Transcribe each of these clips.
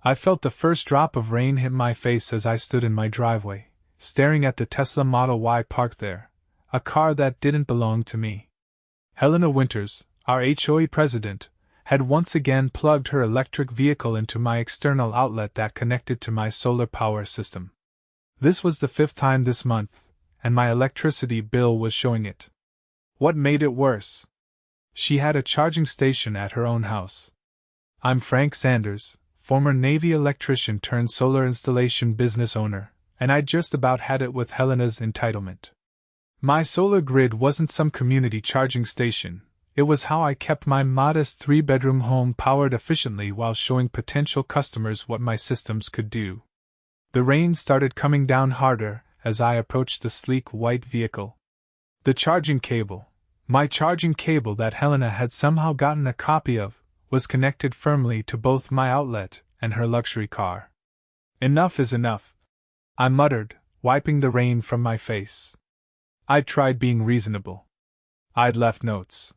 I felt the first drop of rain hit my face as I stood in my driveway, staring at the Tesla Model Y parked there, a car that didn't belong to me. Helena Winters, our HOA president, had once again plugged her electric vehicle into my external outlet that connected to my solar power system. This was the 5th time this month, and my electricity bill was showing it. What made it worse? She had a charging station at her own house. I'm Frank Sanders, former Navy electrician turned solar installation business owner, and I just about had it with Helena's entitlement. My solar grid wasn't some community charging station, it was how I kept my modest 3-bedroom home powered efficiently while showing potential customers what my systems could do. The rain started coming down harder as I approached the sleek white vehicle. The charging cable, my charging cable that Helena had somehow gotten a copy of, was connected firmly to both my outlet and her luxury car. Enough is enough, I muttered, wiping the rain from my face. I'd tried being reasonable. I'd left notes.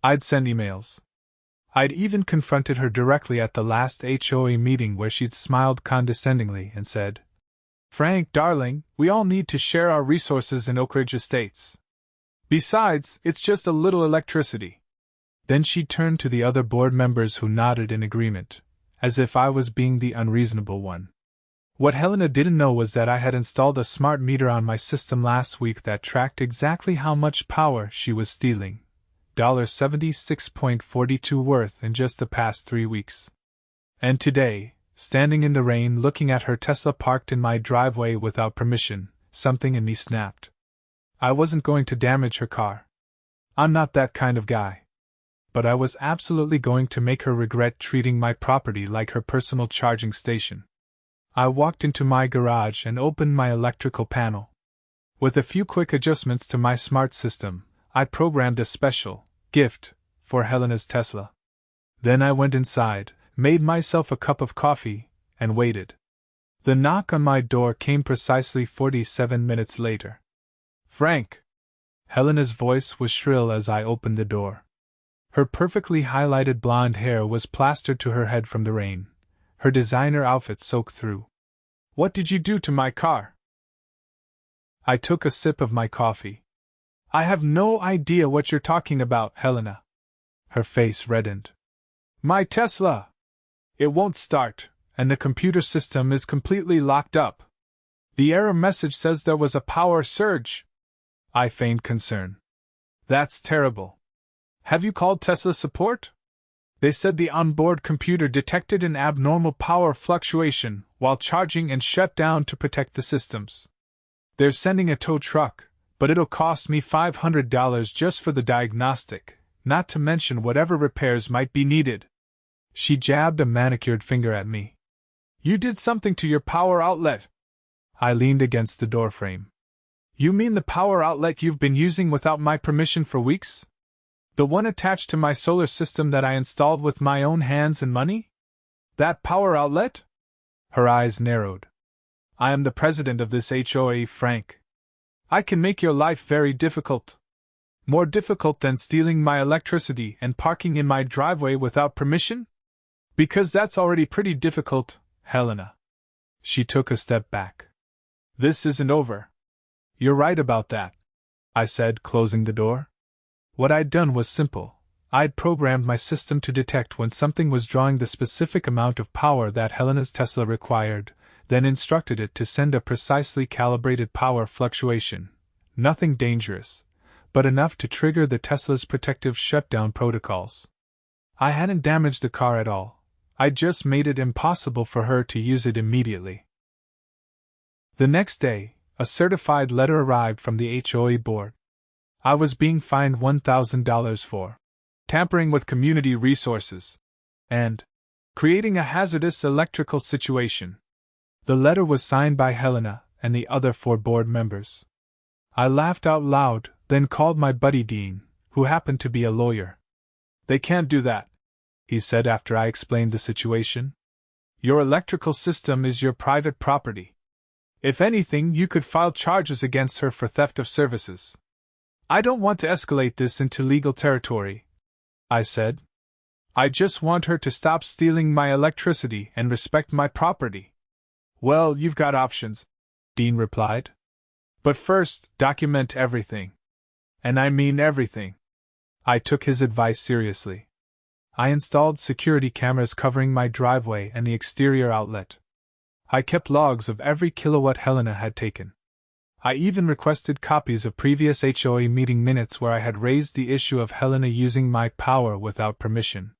I'd sent emails. I'd even confronted her directly at the last HOA meeting where she'd smiled condescendingly and said, "Frank, darling, we all need to share our resources in Oak Ridge Estates. Besides, it's just a little electricity." Then she turned to the other board members who nodded in agreement, as if I was being the unreasonable one. What Helena didn't know was that I had installed a smart meter on my system last week that tracked exactly how much power she was stealing, $76.42 worth in just the past 3 weeks. And today, standing in the rain looking at her Tesla parked in my driveway without permission, something in me snapped. I wasn't going to damage her car. I'm not that kind of guy. But I was absolutely going to make her regret treating my property like her personal charging station. I walked into my garage and opened my electrical panel. With a few quick adjustments to my smart system, I programmed a special gift for Helena's Tesla. Then I went inside, made myself a cup of coffee, and waited. The knock on my door came precisely 47 minutes later. "Frank!" Helena's voice was shrill as I opened the door. Her perfectly highlighted blonde hair was plastered to her head from the rain, her designer outfit soaked through. "What did you do to my car?" I took a sip of my coffee. "I have no idea what you're talking about, Helena." Her face reddened. "My Tesla! It won't start, and the computer system is completely locked up. The error message says there was a power surge." I feigned concern. "That's terrible. Have you called Tesla support?" They said the onboard computer detected an abnormal power fluctuation while charging and shut down to protect the systems. "They're sending a tow truck, but it'll cost me $500 just for the diagnostic, not to mention whatever repairs might be needed." She jabbed a manicured finger at me. "You did something to your power outlet." I leaned against the doorframe. "You mean the power outlet you've been using without my permission for weeks? The one attached to my solar system that I installed with my own hands and money? That power outlet?" Her eyes narrowed. "I am the president of this HOA, Frank. I can make your life very difficult. More difficult than stealing my electricity and parking in my driveway without permission? Because that's already pretty difficult, Helena." She took a step back. "This isn't over." "You're right about that," I said, closing the door. What I'd done was simple. I'd programmed my system to detect when something was drawing the specific amount of power that Helena's Tesla required, then instructed it to send a precisely calibrated power fluctuation. Nothing dangerous, but enough to trigger the Tesla's protective shutdown protocols. I hadn't damaged the car at all. I'd just made it impossible for her to use it immediately. The next day, a certified letter arrived from the HOA board. I was being fined $1,000 for tampering with community resources and creating a hazardous electrical situation. The letter was signed by Helena and the other 4 board members. I laughed out loud, then called my buddy Dean, who happened to be a lawyer. "They can't do that," he said after I explained the situation. "Your electrical system is your private property. If anything, you could file charges against her for theft of services." "I don't want to escalate this into legal territory," I said. I just want her to stop stealing my electricity and respect my property. Well, you've got options, Dean replied. But first, document everything. And I mean everything. I took his advice seriously. I installed security cameras covering my driveway and the exterior outlet. I kept logs of every kilowatt Helena had taken. I even requested copies of previous HOA meeting minutes where I had raised the issue of Helena using my power without permission.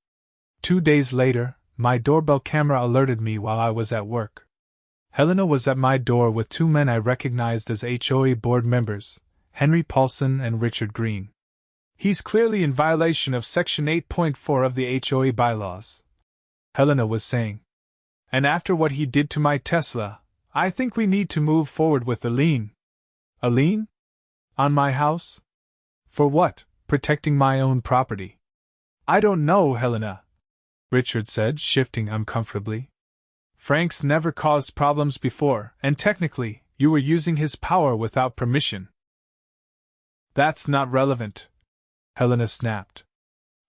2 days later, my doorbell camera alerted me while I was at work. Helena was at my door with 2 men I recognized as HOA board members, Henry Paulson and Richard Green. He's clearly in violation of Section 8.4 of the HOA bylaws, Helena was saying. And after what he did to my Tesla, I think we need to move forward with a lien. A lien? On my house? For what? Protecting my own property. I don't know, Helena, Richard said, shifting uncomfortably. Frank's never caused problems before, and technically, you were using his power without permission. That's not relevant, Helena snapped.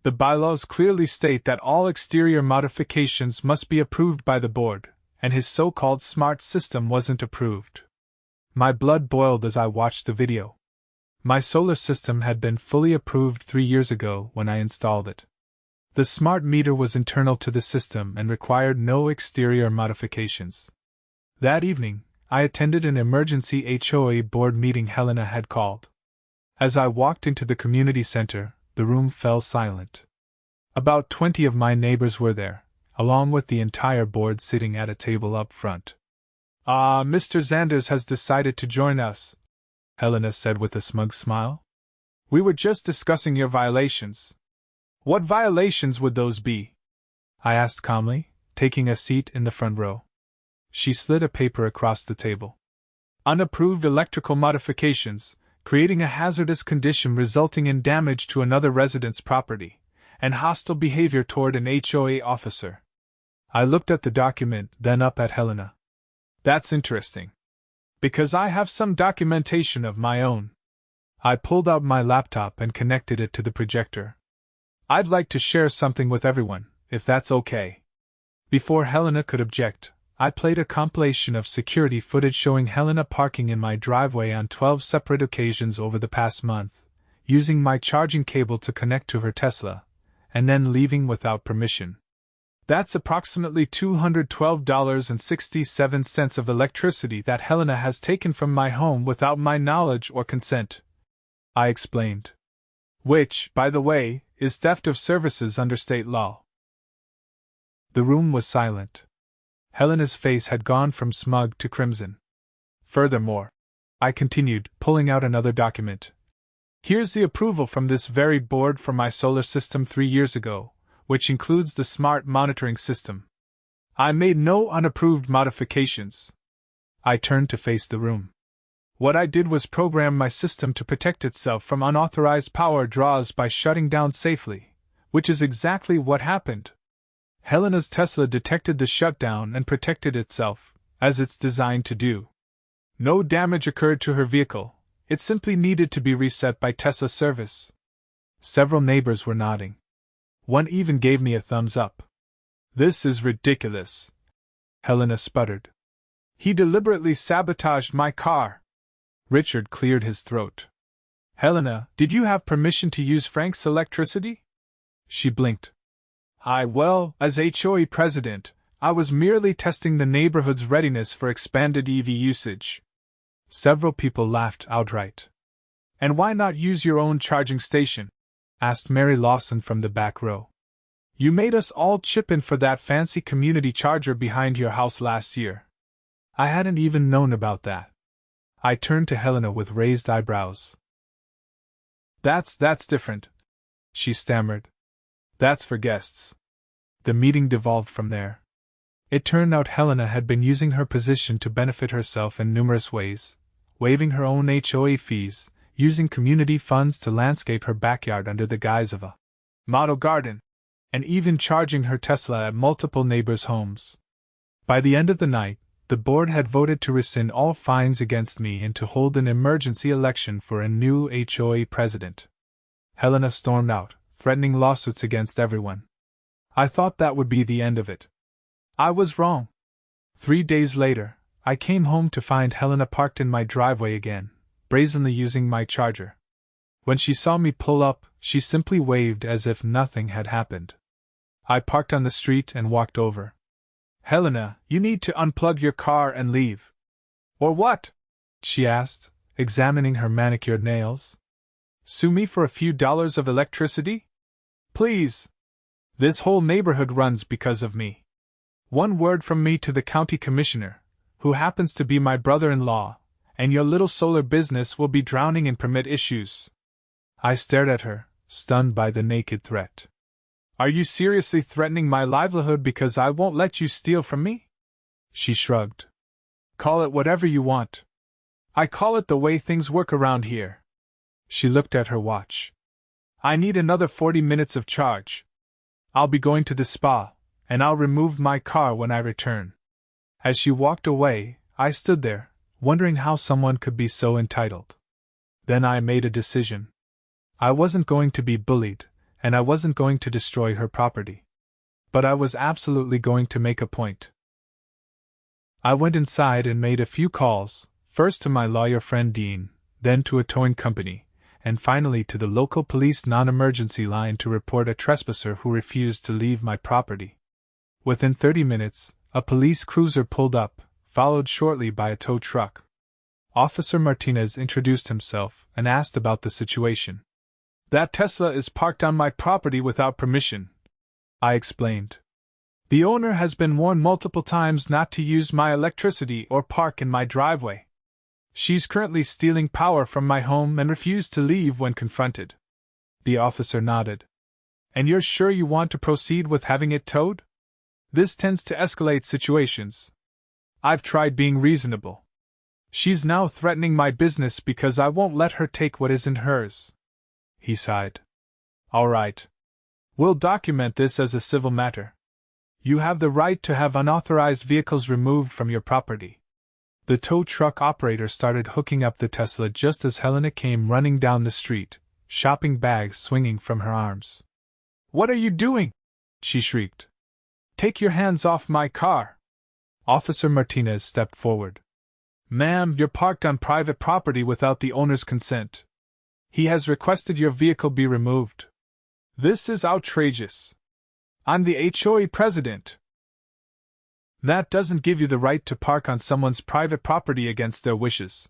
The bylaws clearly state that all exterior modifications must be approved by the board, and his so-called smart system wasn't approved. My blood boiled as I watched the video. My solar system had been fully approved 3 years ago when I installed it. The smart meter was internal to the system and required no exterior modifications. That evening, I attended an emergency HOA board meeting Helena had called. As I walked into the community center, the room fell silent. About 20 of my neighbors were there, along with the entire board sitting at a table up front. Mr. Zanders has decided to join us, Helena said with a smug smile. We were just discussing your violations. What violations would those be? I asked calmly, taking a seat in the front row. She slid a paper across the table. Unapproved electrical modifications, creating a hazardous condition resulting in damage to another resident's property, and hostile behavior toward an HOA officer. I looked at the document, then up at Helena. That's interesting. Because I have some documentation of my own. I pulled out my laptop and connected it to the projector. I'd like to share something with everyone, if that's okay. Before Helena could object, I played a compilation of security footage showing Helena parking in my driveway on 12 separate occasions over the past month, using my charging cable to connect to her Tesla, and then leaving without permission. That's approximately $212.67 of electricity that Helena has taken from my home without my knowledge or consent, I explained. Which, by the way, is theft of services under state law. The room was silent. Helena's face had gone from smug to crimson. Furthermore, I continued, pulling out another document. Here's the approval from this very board for my solar system 3 years ago, which includes the smart monitoring system. I made no unapproved modifications. I turned to face the room. What I did was program my system to protect itself from unauthorized power draws by shutting down safely, which is exactly what happened. Helena's Tesla detected the shutdown and protected itself, as it's designed to do. No damage occurred to her vehicle, it simply needed to be reset by Tesla service. Several neighbors were nodding. One even gave me a thumbs up. This is ridiculous, Helena sputtered. He deliberately sabotaged my car. Richard cleared his throat. Helena, did you have permission to use Frank's electricity? She blinked. As HOA president, I was merely testing the neighborhood's readiness for expanded EV usage. Several people laughed outright. And why not use your own charging station? Asked Mary Lawson from the back row. You made us all chip in for that fancy community charger behind your house last year. I hadn't even known about that. I turned to Helena with raised eyebrows. That's different, she stammered. That's for guests. The meeting devolved from there. It turned out Helena had been using her position to benefit herself in numerous ways, waiving her own HOA fees, using community funds to landscape her backyard under the guise of a model garden, and even charging her Tesla at multiple neighbors' homes. By the end of the night, the board had voted to rescind all fines against me and to hold an emergency election for a new HOA president. Helena stormed out, threatening lawsuits against everyone. I thought that would be the end of it. I was wrong. 3 days later, I came home to find Helena parked in my driveway again, brazenly using my charger. When she saw me pull up, she simply waved as if nothing had happened. I parked on the street and walked over. Helena, you need to unplug your car and leave. Or what? She asked, examining her manicured nails. Sue me for a few dollars of electricity? Please. This whole neighborhood runs because of me. One word from me to the county commissioner, who happens to be my brother-in-law, and your little solar business will be drowning in permit issues. I stared at her, stunned by the naked threat. Are you seriously threatening my livelihood because I won't let you steal from me? She shrugged. Call it whatever you want. I call it the way things work around here. She looked at her watch. I need another 40 minutes of charge. I'll be going to the spa, and I'll remove my car when I return. As she walked away, I stood there, wondering how someone could be so entitled. Then I made a decision. I wasn't going to be bullied, and I wasn't going to destroy her property. But I was absolutely going to make a point. I went inside and made a few calls, first to my lawyer friend Dean, then to a towing company, and finally to the local police non-emergency line to report a trespasser who refused to leave my property. Within 30 minutes, a police cruiser pulled up, followed shortly by a tow truck. Officer Martinez introduced himself and asked about the situation. That Tesla is parked on my property without permission, I explained. The owner has been warned multiple times not to use my electricity or park in my driveway. She's currently stealing power from my home and refused to leave when confronted. The officer nodded. And you're sure you want to proceed with having it towed? This tends to escalate situations. I've tried being reasonable. She's now threatening my business because I won't let her take what isn't hers. He sighed. All right. We'll document this as a civil matter. You have the right to have unauthorized vehicles removed from your property. The tow truck operator started hooking up the Tesla just as Helena came running down the street, shopping bags swinging from her arms. What are you doing? She shrieked. Take your hands off my car. Officer Martinez stepped forward. Ma'am, you're parked on private property without the owner's consent. He has requested your vehicle be removed. This is outrageous. I'm the HOA president. That doesn't give you the right to park on someone's private property against their wishes,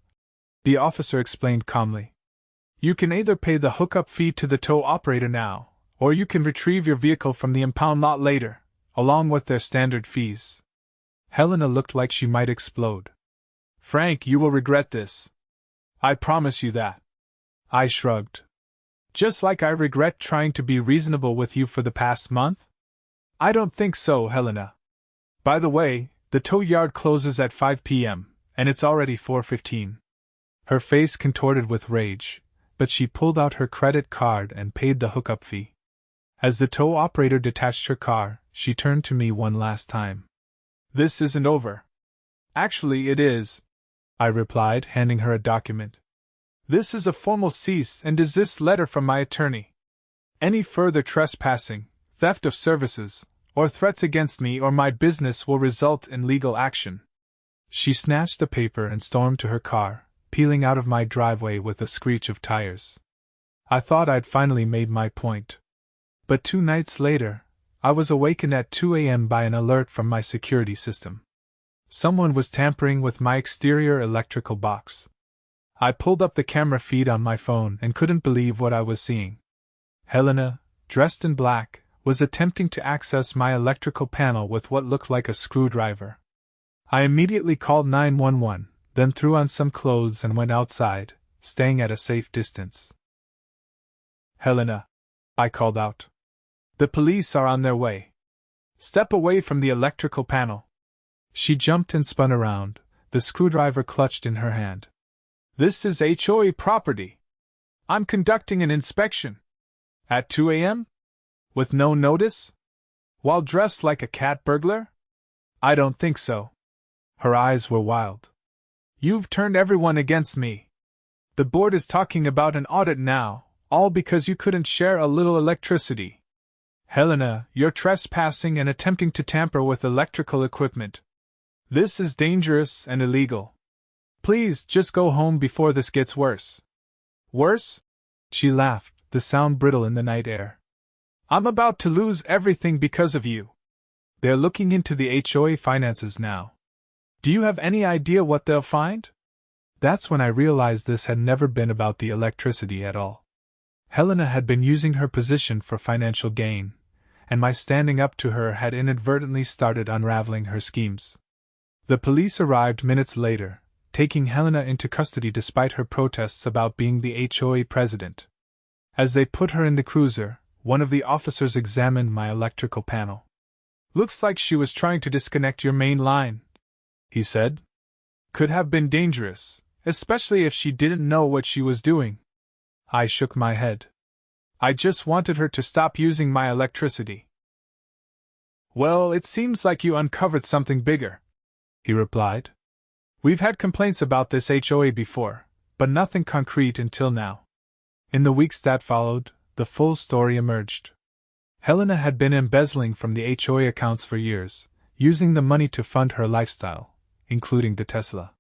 the officer explained calmly. You can either pay the hookup fee to the tow operator now, or you can retrieve your vehicle from the impound lot later, along with their standard fees. Helena looked like she might explode. Frank, you will regret this. I promise you that. I shrugged. Just like I regret trying to be reasonable with you for the past month? I don't think so, Helena. By the way, the tow yard closes at 5 p.m., and it's already 4:15. Her face contorted with rage, but she pulled out her credit card and paid the hookup fee. As the tow operator detached her car, she turned to me one last time. This isn't over. Actually, it is, I replied, handing her a document. This is a formal cease and desist letter from my attorney. Any further trespassing, theft of services, or threats against me or my business will result in legal action. She snatched the paper and stormed to her car, peeling out of my driveway with a screech of tires. I thought I'd finally made my point. But 2 nights later, I was awakened at 2 a.m. by an alert from my security system. Someone was tampering with my exterior electrical box. I pulled up the camera feed on my phone and couldn't believe what I was seeing. Helena, dressed in black, was attempting to access my electrical panel with what looked like a screwdriver. I immediately called 911, then threw on some clothes and went outside, staying at a safe distance. Helena, I called out. The police are on their way. Step away from the electrical panel. She jumped and spun around, the screwdriver clutched in her hand. This is HOA property. I'm conducting an inspection. At 2 a.m.? With no notice? While dressed like a cat burglar? I don't think so. Her eyes were wild. You've turned everyone against me. The board is talking about an audit now, all because you couldn't share a little electricity. "Helena, you're trespassing and attempting to tamper with electrical equipment. This is dangerous and illegal. Please, just go home before this gets worse." "Worse?" She laughed, the sound brittle in the night air. "I'm about to lose everything because of you. They're looking into the HOA finances now. Do you have any idea what they'll find?" That's when I realized this had never been about the electricity at all. Helena had been using her position for financial gain, and my standing up to her had inadvertently started unraveling her schemes. The police arrived minutes later, taking Helena into custody despite her protests about being the HOA president. As they put her in the cruiser, one of the officers examined my electrical panel. "Looks like she was trying to disconnect your main line," he said. "Could have been dangerous, especially if she didn't know what she was doing." I shook my head. "I just wanted her to stop using my electricity." "Well, it seems like you uncovered something bigger," he replied. "We've had complaints about this HOA before, but nothing concrete until now." In the weeks that followed, the full story emerged. Helena had been embezzling from the HOA accounts for years, using the money to fund her lifestyle, including the Tesla.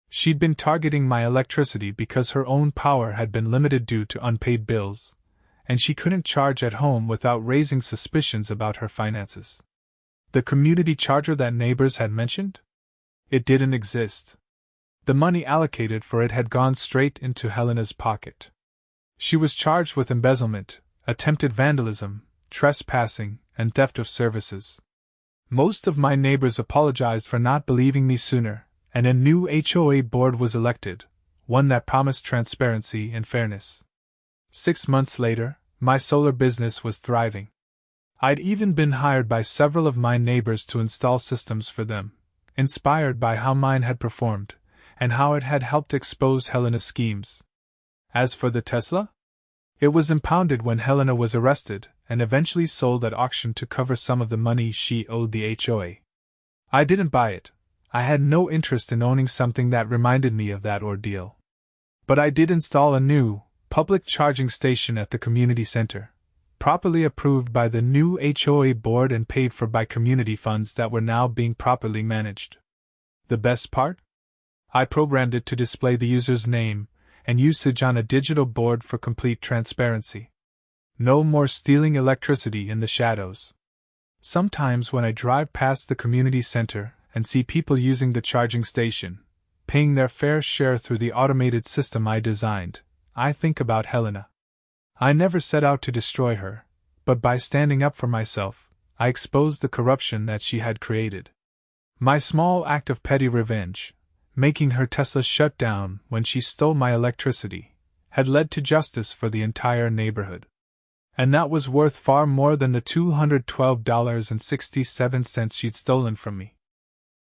She'd been targeting my electricity because her own power had been limited due to unpaid bills, and she couldn't charge at home without raising suspicions about her finances. The community charger that neighbors had mentioned? It didn't exist. The money allocated for it had gone straight into Helena's pocket. She was charged with embezzlement, attempted vandalism, trespassing, and theft of services. Most of my neighbors apologized for not believing me sooner, and a new HOA board was elected, one that promised transparency and fairness. 6 months later, my solar business was thriving. I'd even been hired by several of my neighbors to install systems for them, inspired by how mine had performed, and how it had helped expose Helena's schemes. As for the Tesla? It was impounded when Helena was arrested, and eventually sold at auction to cover some of the money she owed the HOA. I didn't buy it. I had no interest in owning something that reminded me of that ordeal. But I did install a new, public charging station at the community center, properly approved by the new HOA board and paid for by community funds that were now being properly managed. The best part? I programmed it to display the user's name and usage on a digital board for complete transparency. No more stealing electricity in the shadows. Sometimes when I drive past the community center and see people using the charging station, paying their fair share through the automated system I designed, I think about Helena. I never set out to destroy her, but by standing up for myself, I exposed the corruption that she had created. My small act of petty revenge, making her Tesla shut down when she stole my electricity, had led to justice for the entire neighborhood. And that was worth far more than the $212.67 she'd stolen from me.